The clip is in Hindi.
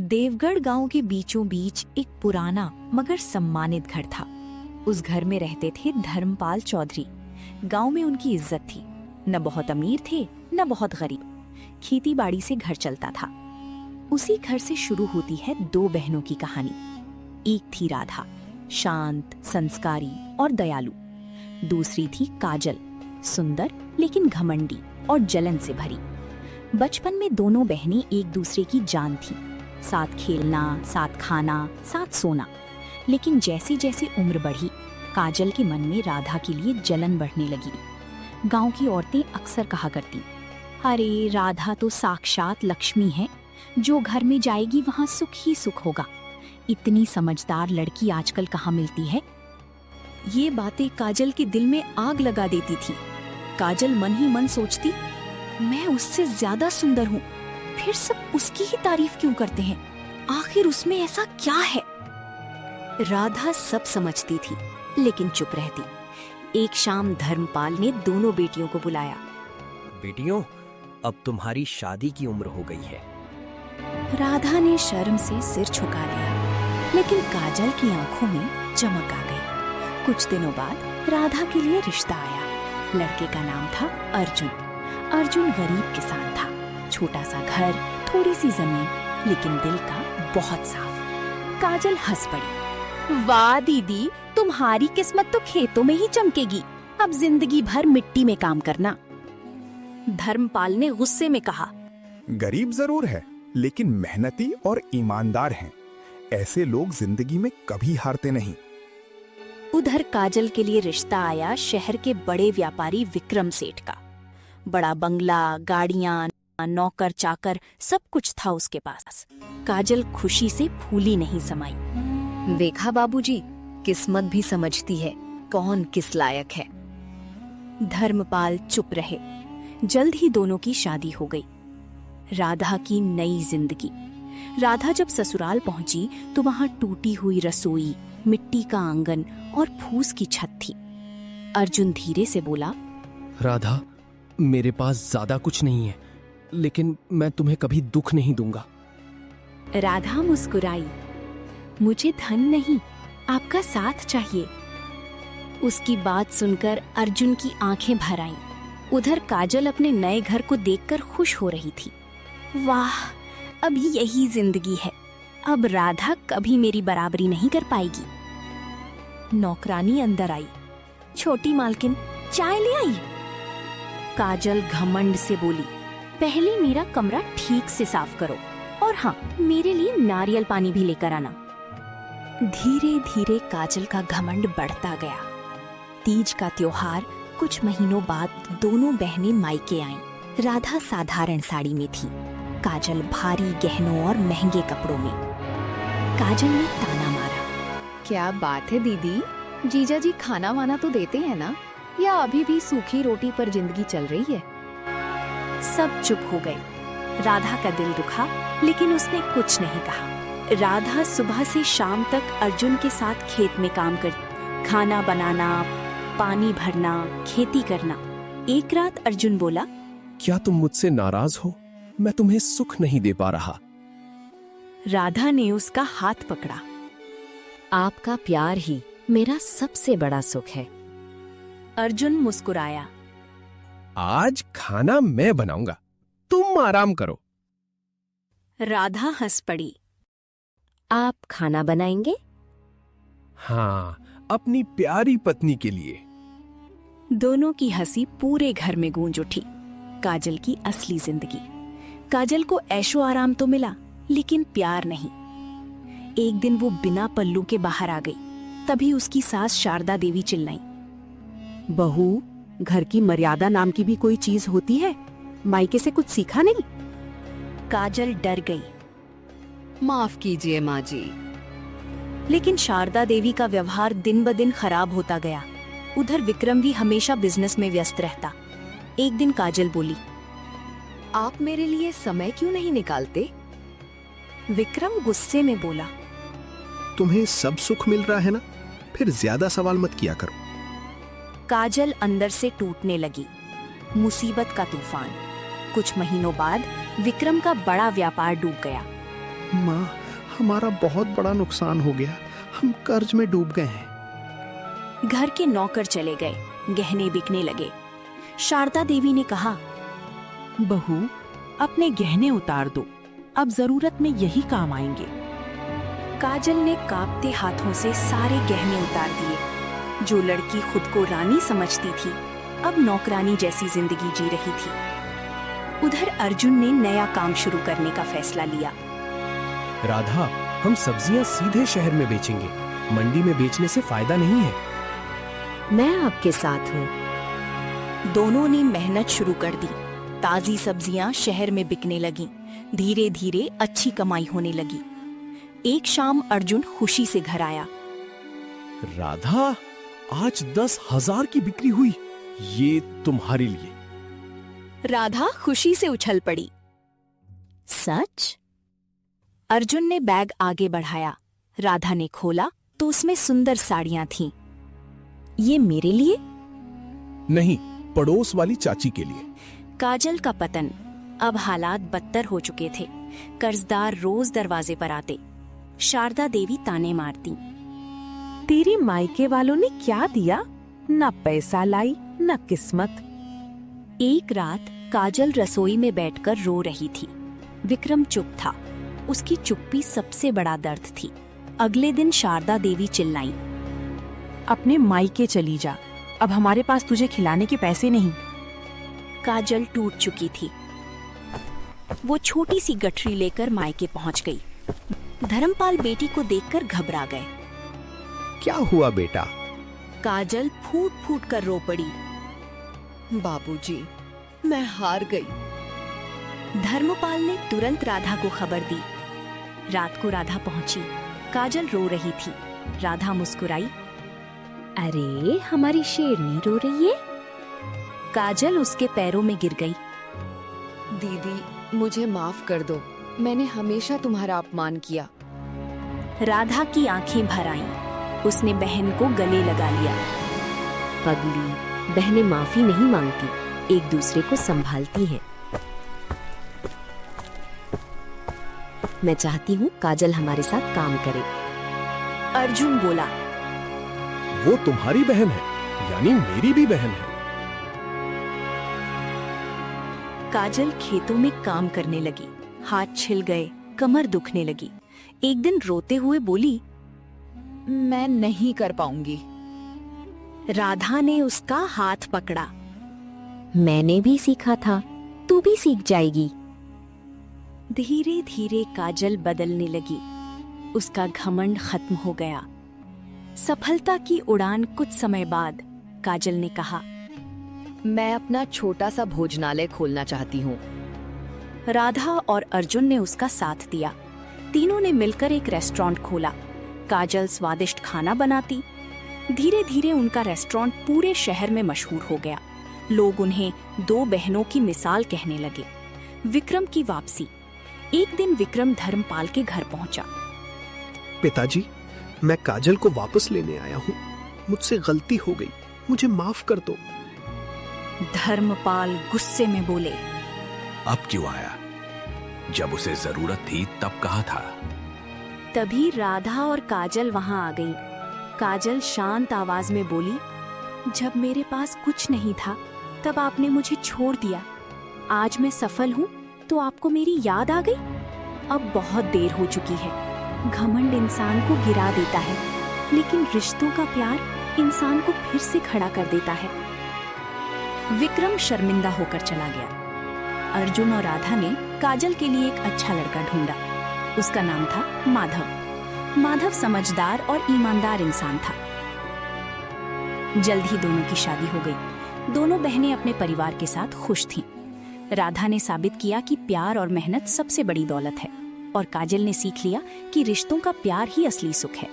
देवगढ़ गांव के बीचों बीच एक पुराना मगर सम्मानित घर था। उस घर में रहते थे धर्मपाल चौधरी। गांव में उनकी इज्जत थी। न बहुत अमीर थे न बहुत गरीब। खेती बाड़ी से घर चलता था। उसी घर से शुरू होती है दो बहनों की कहानी। एक थी राधा, शांत, संस्कारी और दयालु। दूसरी थी काजल, सुंदर लेकिन घमंडी और जलन से भरी। बचपन में दोनों बहनें एक दूसरे की जान थीं। साथ खेलना, साथ खाना, साथ सोना। लेकिन जैसे जैसे उम्र बढ़ी, काजल के मन में राधा के लिए जलन बढ़ने लगी। गांव की औरतें अक्सर कहा करती, अरे राधा तो साक्षात लक्ष्मी है, जो घर में जाएगी वहां सुख ही सुख होगा। इतनी समझदार लड़की आजकल कहाँ मिलती है। ये बातें काजल के दिल में आग लगा देती थी। काजल मन ही मन सोचती, मैं उससे ज्यादा सुंदर हूँ, फिर सब उसकी ही तारीफ क्यों करते हैं? आखिर उसमें ऐसा क्या है? राधा सब समझती थी लेकिन चुप रहती। एक शाम धर्मपाल ने दोनों बेटियों को बुलाया। बेटियों, अब तुम्हारी शादी की उम्र हो गई है। राधा ने शर्म से सिर झुका लिया, लेकिन काजल की आंखों में चमक आ गई। कुछ दिनों बाद राधा के लिए रिश्ता आया। लड़के का नाम था अर्जुन। अर्जुन गरीब किसान था। छोटा सा घर, थोड़ी सी जमीन, लेकिन दिल का बहुत साफ। काजल हंस पड़ी। वाह दीदी, तुम्हारी किस्मत तो खेतों में ही चमकेगी। अब जिंदगी भर मिट्टी में काम करना। धर्मपाल ने गुस्से में कहा, गरीब जरूर है, लेकिन मेहनती और ईमानदार हैं। ऐसे लोग जिंदगी में कभी हारते नहीं। उधर काजल के लिए रिश्ता आया शहर के बड़े व्यापारी विक्रम सेठ का। बड़ा बंगला, गाड़ियां, नौकर चाकर, सब कुछ था उसके पास। काजल खुशी से फूली नहीं समाई। देखा बाबूजी, किस्मत भी समझती है कौन किस लायक है। धर्मपाल चुप रहे। जल्द ही दोनों की शादी हो गई। राधा की नई जिंदगी। राधा जब ससुराल पहुंची तो वहां टूटी हुई रसोई, मिट्टी का आंगन और फूस की छत थी। अर्जुन धीरे से बोला, राधा, मेरे पास ज्यादा कुछ नहीं है, लेकिन मैं तुम्हें कभी दुख नहीं दूंगा। राधा मुस्कुराई, मुझे धन नहीं, आपका साथ चाहिए। उसकी बात सुनकर अर्जुन की आंखें भर आईं। उधर काजल अपने नए घर को देखकर खुश हो रही थी। वाह, अब यही जिंदगी है। अब राधा कभी मेरी बराबरी नहीं कर पाएगी। नौकरानी अंदर आई। छोटी मालकिन, चाय ले आई। काजल घमंड से बोली, पहले मेरा कमरा ठीक से साफ करो, और हाँ, मेरे लिए नारियल पानी भी लेकर आना। धीरे धीरे काजल का घमंड बढ़ता गया। तीज का त्योहार कुछ महीनों बाद दोनों बहनें मायके आईं। राधा साधारण साड़ी में थी, काजल भारी गहनों और महंगे कपड़ों में। काजल ने ताना मारा, क्या बात है दीदी, जीजा जी खाना वाना तो देते हैं ना, या अभी भी सूखी रोटी पर जिंदगी चल रही है? सब चुप हो गए। राधा का दिल दुखा, लेकिन उसने कुछ नहीं कहा। राधा सुबह से शाम तक अर्जुन के साथ खेत में काम करती, खाना बनाना, पानी भरना, खेती करना। एक रात अर्जुन बोला, क्या तुम मुझसे नाराज हो? मैं तुम्हें सुख नहीं दे पा रहा। राधा ने उसका हाथ पकड़ा। आपका प्यार ही मेरा सबसे बड़ा सुख है। अर्जुन मुस्कुराया, आज खाना मैं बनाऊंगा, तुम आराम करो। राधा हंस पड़ी। आप खाना बनाएंगे? हाँ, अपनी प्यारी पत्नी के लिए। दोनों की हंसी पूरे घर में गूंज उठी। काजल की असली जिंदगी। काजल को ऐशो आराम तो मिला, लेकिन प्यार नहीं। एक दिन वो बिना पल्लू के बाहर आ गई। तभी उसकी सास शारदा देवी चिल्लाई, बहू, घर की मर्यादा नाम की भी कोई चीज होती है? मायके से कुछ सीखा नहीं? काजल डर गई। माफ कीजिए माँ जी। लेकिन शारदा देवी का व्यवहार दिन ब दिन खराब होता गया। उधर विक्रम भी हमेशा बिजनेस में व्यस्त रहता। एक दिन काजल बोली, आप मेरे लिए समय क्यों नहीं निकालते? विक्रम गुस्से में बोला, तुम्हें सब सुख मिल रहा है ना, फिर ज्यादा सवाल मत किया करो। काजल अंदर से टूटने लगी। मुसीबत का तूफान। कुछ महीनों बाद विक्रम का बड़ा व्यापार डूब गया। माँ, हमारा बहुत बड़ा नुकसान हो गया, हम कर्ज में डूब गए हैं। घर के नौकर चले गए, गहने बिकने लगे। शारदा देवी ने कहा, बहू, अपने गहने उतार दो, अब जरूरत में यही काम आएंगे। काजल ने कांपते हाथों से सारे गहने उतार दिए। जो लड़की खुद को रानी समझती थी, अब नौकरानी जैसी जिंदगी जी रही थी। उधर अर्जुन ने नया काम शुरू करने का फैसला लिया। राधा, हम सब्जियां सीधे शहर में बेचेंगे, मंडी में बेचने से फायदा नहीं है। मैं आपके साथ हूँ। दोनों ने मेहनत शुरू कर दी। ताजी सब्जियां शहर में बिकने लगीं। धीरे धीरे अच्छी कमाई होने लगी। एक शाम अर्जुन खुशी से घर आया। राधा, आज 10,000 की बिक्री हुई, ये तुम्हारे लिए। राधा खुशी से उछल पड़ी। सच? अर्जुन ने बैग आगे बढ़ाया। राधा ने खोला तो उसमें सुंदर साड़ियां थीं। ये मेरे लिए? नहीं, पड़ोस वाली चाची के लिए। काजल का पतन। अब हालात बदतर हो चुके थे। कर्जदार रोज दरवाजे पर आते। शारदा देवी ताने मारती। तेरी मायके वालों ने क्या दिया? न पैसा लाई न किस्मत। एक रात काजल रसोई में बैठकर रो रही थी। विक्रम चुप था। उसकी चुप्पी सबसे बड़ा दर्द थी। अगले दिन शारदा देवी चिल्लाई, अपने मायके चली जा, अब हमारे पास तुझे खिलाने के पैसे नहीं। काजल टूट चुकी थी। वो छोटी सी गठरी लेकर मायके पहुंच गई। धर्मपाल बेटी को देखकर घबरा गए। क्या हुआ बेटा? काजल फूट फूट कर रो पड़ी। बाबूजी, मैं हार गई। धर्मपाल ने तुरंत राधा को खबर दी। रात को राधा पहुंची। काजल रो रही थी। राधा मुस्कुराई। अरे, हमारी शेरनी रो रही है। काजल उसके पैरों में गिर गई। दीदी, मुझे माफ कर दो, मैंने हमेशा तुम्हारा अपमान किया। राधा की आंखें भर आईं। उसने बहन को गले लगा लिया। पगली, बहनें माफी नहीं मांगती, एक दूसरे को संभालती हैं। मैं चाहती हूँ काजल हमारे साथ काम करे। अर्जुन बोला, वो तुम्हारी बहन है, यानी मेरी भी बहन है। काजल खेतों में काम करने लगी। हाथ छिल गए, कमर दुखने लगी। एक दिन रोते हुए बोली, मैं नहीं कर पाऊंगी। राधा ने उसका हाथ पकड़ा। मैंने भी सीखा था, तू भी सीख जाएगी। धीरे धीरे काजल बदलने लगी। उसका घमंड खत्म हो गया। सफलता की उड़ान कुछ समय बाद। काजल ने कहा, मैं अपना छोटा सा भोजनालय खोलना चाहती हूँ। राधा और अर्जुन ने उसका साथ दिया। तीनों ने मिलकर एक रेस्टोरेंट खोला। काजल स्वादिष्ट खाना बनाती। धीरे धीरे उनका रेस्टोरेंट पूरे शहर में मशहूर हो गया। लोग उन्हें दो बहनों की मिसाल कहने लगे। विक्रम की वापसी। एक दिन विक्रम धर्मपाल के घर पहुंचा। पिताजी, मैं काजल को वापस लेने आया हूँ। मुझसे गलती हो गई, मुझे माफ कर दो। धर्मपाल गुस्से में बोले, अब क्यों आया? जब उसे जरूरत थी तब कहा था। तभी राधा और काजल वहां आ गईं। काजल शांत आवाज में बोली, जब मेरे पास कुछ नहीं था तब आपने मुझे छोड़ दिया। आज मैं सफल हूँ तो आपको मेरी याद आ गई। अब बहुत देर हो चुकी है। घमंड इंसान को गिरा देता है, लेकिन रिश्तों का प्यार इंसान को फिर से खड़ा कर देता है। विक्रम शर्मिंदा होकर चला गया। अर्जुन और राधा ने काजल के लिए एक अच्छा लड़का ढूंढा। उसका नाम था माधव। माधव समझदार और ईमानदार इंसान था। जल्द ही दोनों की शादी हो गई। दोनों बहनें अपने परिवार के साथ खुश थीं। राधा ने साबित किया कि प्यार और मेहनत सबसे बड़ी दौलत है, और काजल ने सीख लिया कि रिश्तों का प्यार ही असली सुख है।